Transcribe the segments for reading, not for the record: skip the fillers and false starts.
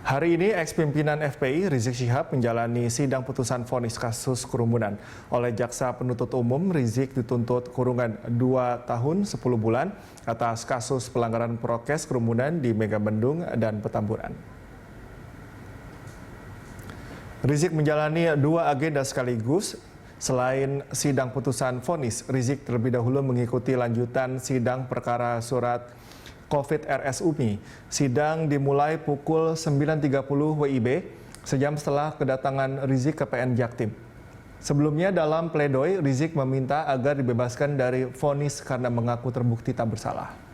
Hari ini, ex-pimpinan FPI Rizik Syihab menjalani sidang putusan vonis kasus kerumunan. Oleh Jaksa Penuntut Umum, Rizik dituntut kurungan 2 tahun 10 bulan atas kasus pelanggaran prokes kerumunan di Megamendung dan Petamburan. Rizik menjalani 2 agenda sekaligus. Selain sidang putusan vonis, Rizik terlebih dahulu mengikuti lanjutan sidang perkara surat COVID RS-UMI. Sidang dimulai pukul 9.30 WIB, sejam setelah kedatangan Rizik ke PN Jaktim. Sebelumnya dalam pledoi, Rizik meminta agar dibebaskan dari vonis karena mengaku terbukti tak bersalah.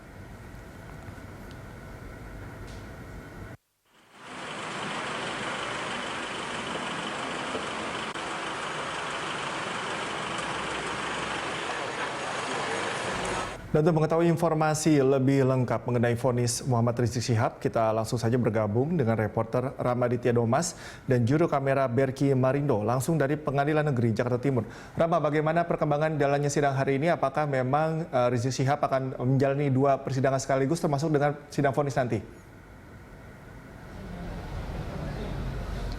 Dan untuk mengetahui informasi lebih lengkap mengenai vonis Muhammad Rizik Syihab, kita langsung saja bergabung dengan reporter Ramaditya Domas dan juru kamera Berki Marindo langsung dari Pengadilan Negeri Jakarta Timur. Rama, bagaimana perkembangan jalannya sidang hari ini? Apakah memang Rizik Syihab akan menjalani 2 persidangan sekaligus termasuk dengan sidang vonis nanti?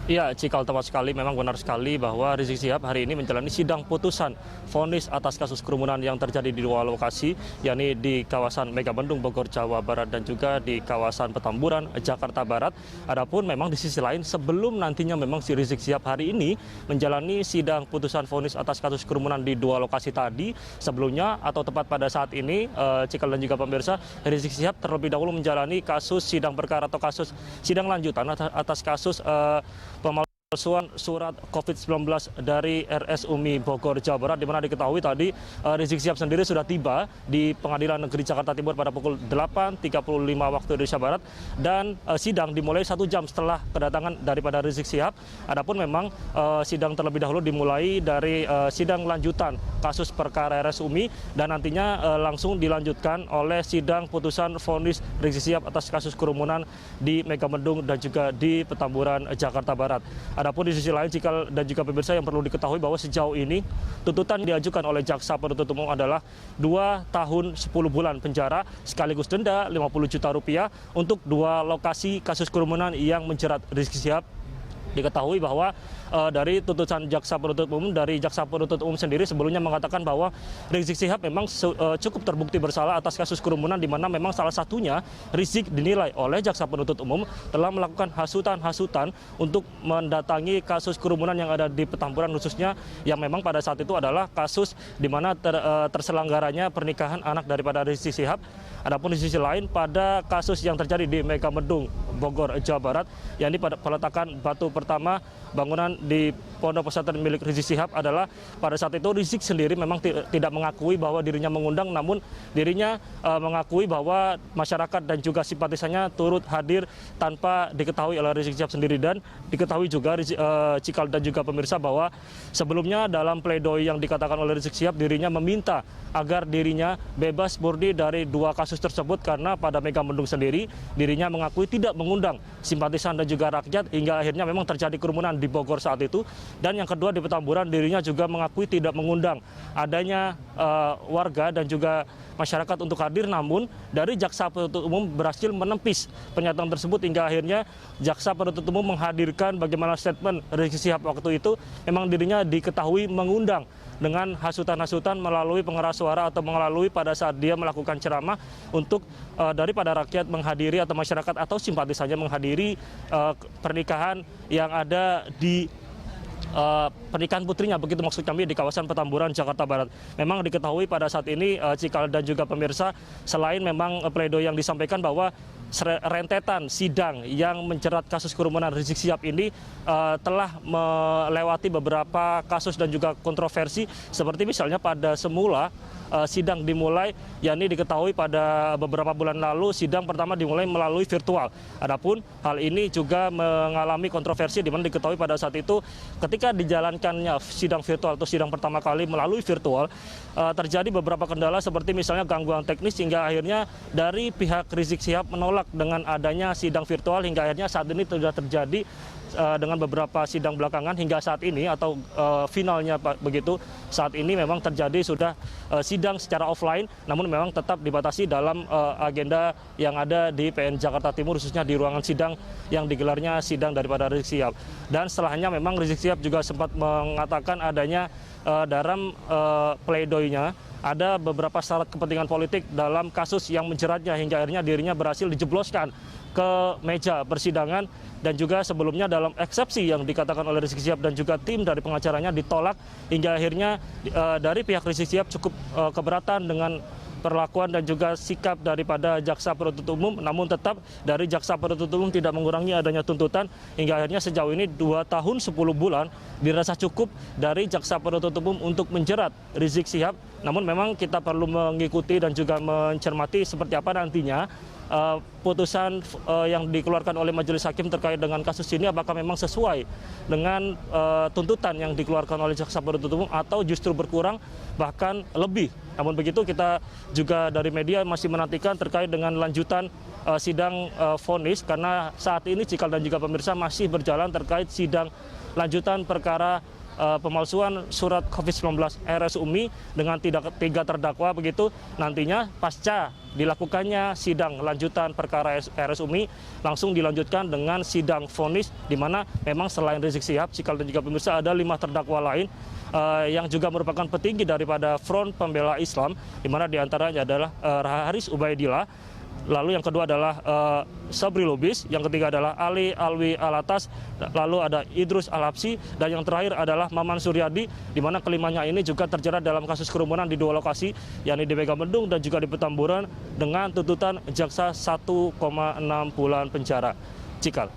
Iya, Cikal, tepat sekali. Memang benar sekali bahwa Rizik Syihab hari ini menjalani sidang putusan vonis atas kasus kerumunan yang terjadi di 2 lokasi, yakni di kawasan Megamendung, Bogor, Jawa Barat, dan juga di kawasan Petamburan, Jakarta Barat. Adapun memang di sisi lain, sebelum nantinya memang si Rizik Syihab hari ini menjalani sidang putusan vonis atas kasus kerumunan di 2 lokasi tadi, sebelumnya atau tepat pada saat ini, Cikal dan juga pemirsa, Rizik Syihab terlebih dahulu menjalani kasus sidang perkara atau kasus sidang lanjutan atas kasus pemalsuan surat COVID-19 dari RS-UMI Bogor, Jawa Barat, di mana diketahui tadi Rizik Syihab sendiri sudah tiba di Pengadilan Negeri Jakarta Timur pada pukul 8.35 waktu Indonesia Barat, dan sidang dimulai 1 jam setelah kedatangan daripada Rizik Syihab. Adapun memang sidang terlebih dahulu dimulai dari sidang lanjutan kasus perkara RS-UMI dan nantinya langsung dilanjutkan oleh sidang putusan vonis Rizik Syihab atas kasus kerumunan di Megamendung dan juga di Petamburan, Jakarta Barat. Adapun di sisi lain, Cikal dan juga pemirsa, yang perlu diketahui bahwa sejauh ini tuntutan diajukan oleh Jaksa Penuntut Umum adalah 2 tahun 10 bulan penjara sekaligus denda 50 juta rupiah untuk 2 lokasi kasus kerumunan yang menjerat Rizik Syihab. Diketahui bahwa dari tuntutan Jaksa Penuntut Umum, dari Jaksa Penuntut Umum sendiri sebelumnya mengatakan bahwa Rizik Syihab memang cukup terbukti bersalah atas kasus kerumunan, di mana memang salah satunya Rizik dinilai oleh Jaksa Penuntut Umum telah melakukan hasutan-hasutan untuk mendatangi kasus kerumunan yang ada di Petamburan, khususnya yang memang pada saat itu adalah kasus di mana terselenggaranya pernikahan anak daripada Rizik Syihab. Adapun di sisi lain, pada kasus yang terjadi di Megamendung, Bogor, Jawa Barat, yakni pada peletakan batu pertama bangunan di pondok pesantren milik Rizik Syihab, adalah pada saat itu Rizik sendiri memang tidak mengakui bahwa dirinya mengundang, namun dirinya mengakui bahwa masyarakat dan juga simpatisannya turut hadir tanpa diketahui oleh Rizik Syihab sendiri. Dan diketahui juga Cikal dan juga pemirsa bahwa sebelumnya dalam pledoi yang dikatakan oleh Rizik Syihab, dirinya meminta agar dirinya bebas murni dari 2 kasus tersebut karena pada Megamendung sendiri dirinya mengakui tidak mengundang simpatisan dan juga rakyat hingga akhirnya memang terjadi kerumunan di Bogor saat itu. Dan yang kedua, di Petamburan dirinya juga mengakui tidak mengundang adanya warga dan juga masyarakat untuk hadir, namun dari Jaksa Penuntut Umum berhasil menepis pernyataan tersebut hingga akhirnya Jaksa Penuntut Umum menghadirkan bagaimana statement Rizik Syihab waktu itu memang dirinya diketahui mengundang dengan hasutan-hasutan melalui pengeras suara atau melalui pada saat dia melakukan ceramah untuk daripada rakyat menghadiri atau masyarakat atau simpatisannya menghadiri pernikahan yang ada di pernikahan putrinya, begitu maksud kami, di kawasan Petamburan, Jakarta Barat. Memang diketahui pada saat ini, Cikal dan juga pemirsa, selain memang pledoi yang disampaikan bahwa rentetan sidang yang menjerat kasus kerumunan Rizik Syihab ini telah melewati beberapa kasus dan juga kontroversi, seperti misalnya pada semula sidang dimulai, yakni diketahui pada beberapa bulan lalu sidang pertama dimulai melalui virtual. Adapun hal ini juga mengalami kontroversi, di mana diketahui pada saat itu ketika dijalankannya sidang virtual atau sidang pertama kali melalui virtual, terjadi beberapa kendala seperti misalnya gangguan teknis, hingga akhirnya dari pihak Rizik Syihab menolak dengan adanya sidang virtual, hingga akhirnya saat ini sudah terjadi dengan beberapa sidang belakangan hingga saat ini atau finalnya begitu saat ini memang terjadi sudah sidang sidang secara offline, namun memang tetap dibatasi dalam agenda yang ada di PN Jakarta Timur, khususnya di ruangan sidang yang digelarnya sidang daripada Rizik Sihab. Dan setelahnya memang Rizik Sihab juga sempat mengatakan adanya dalam pleidoinya ada beberapa syarat kepentingan politik dalam kasus yang menjeratnya hingga akhirnya dirinya berhasil dijebloskan ke meja persidangan, dan juga sebelumnya dalam eksepsi yang dikatakan oleh Rizik Sihab dan juga tim dari pengacaranya ditolak hingga akhirnya dari pihak Rizik Sihab cukup keberatan dengan perlakuan dan juga sikap daripada jaksa penuntut umum, namun tetap dari jaksa penuntut umum tidak mengurangi adanya tuntutan hingga akhirnya sejauh ini 2 tahun 10 bulan dirasa cukup dari jaksa penuntut umum untuk menjerat Rizik Sihab. Namun memang kita perlu mengikuti dan juga mencermati seperti apa nantinya putusan yang dikeluarkan oleh majelis hakim terkait dengan kasus ini, apakah memang sesuai dengan tuntutan yang dikeluarkan oleh jaksa penuntut umum atau justru berkurang bahkan lebih. Namun begitu kita juga dari media masih menantikan terkait dengan lanjutan sidang vonis, karena saat ini Cikal dan juga pemirsa masih berjalan terkait sidang lanjutan perkara pemalsuan surat COVID-19 RS-UMI dengan 3 terdakwa begitu. Nantinya pasca dilakukannya sidang lanjutan perkara RS-UMI langsung dilanjutkan dengan sidang vonis, di mana memang selain Rizik Sihab, Cikal dan juga pemirsa, ada 5 terdakwa lain yang juga merupakan petinggi daripada Front Pembela Islam, di mana diantaranya adalah Haris Ubaidillah. Lalu yang kedua adalah Sabri Lubis, yang ketiga adalah Ali Alwi Alatas, lalu ada Idrus Al-Habsyi, dan yang terakhir adalah Maman Suryadi, di mana kelimanya ini juga terjerat dalam kasus kerumunan di 2 lokasi, yakni di Megamendung dan juga di Petamburan, dengan tuntutan jaksa 1,6 bulan penjara. Cikal.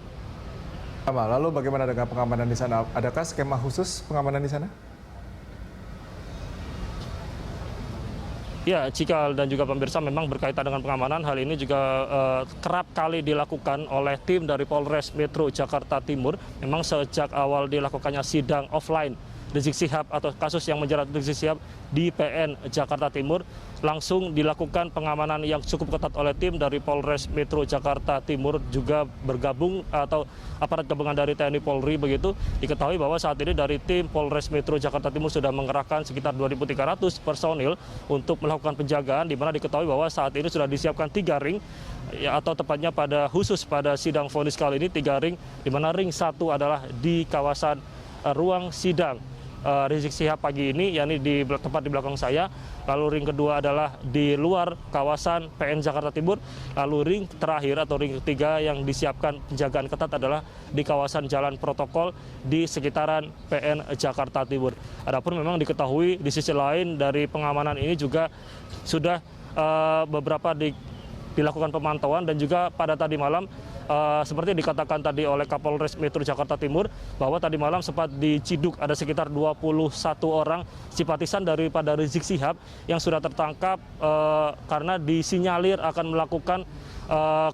Lalu bagaimana dengan pengamanan di sana? Adakah skema khusus pengamanan di sana? Ya, Cikal dan juga pemirsa, memang berkaitan dengan pengamanan, hal ini juga kerap kali dilakukan oleh tim dari Polres Metro Jakarta Timur. Memang sejak awal dilakukannya sidang offline Rizik Sihab atau kasus yang menjerat Rizik Sihab di PN Jakarta Timur, langsung dilakukan pengamanan yang cukup ketat oleh tim dari Polres Metro Jakarta Timur, juga bergabung atau aparat gabungan dari TNI Polri begitu. Diketahui bahwa saat ini dari tim Polres Metro Jakarta Timur sudah mengerahkan sekitar 2.300 personil untuk melakukan penjagaan, di mana diketahui bahwa saat ini sudah disiapkan 3 ring, ya, atau tepatnya khusus pada sidang vonis kali ini 3 ring, di mana ring 1 adalah di kawasan ruang sidang Rizik Sihab pagi ini, yakni tepat di belakang saya. Lalu ring kedua adalah di luar kawasan PN Jakarta Timur. Lalu ring terakhir atau ring ketiga yang disiapkan penjagaan ketat adalah di kawasan jalan protokol di sekitaran PN Jakarta Timur. Adapun memang diketahui di sisi lain dari pengamanan ini juga sudah beberapa dilakukan pemantauan, dan juga pada tadi malam seperti dikatakan tadi oleh Kapolres Metro Jakarta Timur, bahwa tadi malam sempat diciduk ada sekitar 21 orang simpatisan daripada Rizik Sihab yang sudah tertangkap karena disinyalir akan melakukan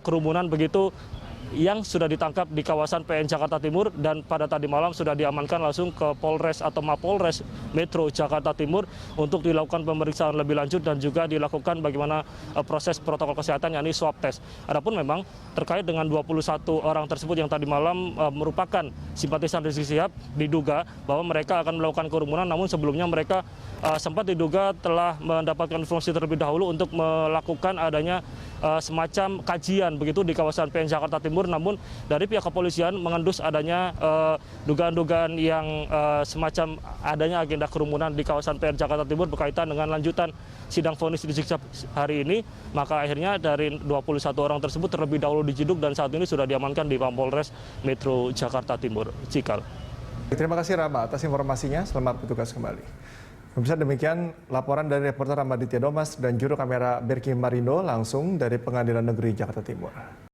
kerumunan begitu, yang sudah ditangkap di kawasan PN Jakarta Timur, dan pada tadi malam sudah diamankan langsung ke Polres atau Mapolres Metro Jakarta Timur untuk dilakukan pemeriksaan lebih lanjut dan juga dilakukan bagaimana proses protokol kesehatan, yakni swab test. Adapun memang terkait dengan 21 orang tersebut yang tadi malam merupakan simpatisan Rizik Sihab, diduga bahwa mereka akan melakukan kerumunan, namun sebelumnya mereka sempat diduga telah mendapatkan informasi terlebih dahulu untuk melakukan adanya semacam kajian begitu di kawasan PN Jakarta Timur. Namun dari pihak kepolisian mengendus adanya dugaan-dugaan yang semacam adanya agenda kerumunan di kawasan PN Jakarta Timur berkaitan dengan lanjutan sidang vonis Rizik Sihab hari ini. Maka akhirnya dari 21 orang tersebut terlebih dahulu diciduk dan saat ini sudah diamankan di Mapolres Metro Jakarta Timur. Cikal. Terima kasih Rama atas informasinya. Selamat bertugas kembali. Pemirsa, demikian laporan dari reporter Ramaditya Domas dan juru kamera Berki Marindo langsung dari Pengadilan Negeri Jakarta Timur.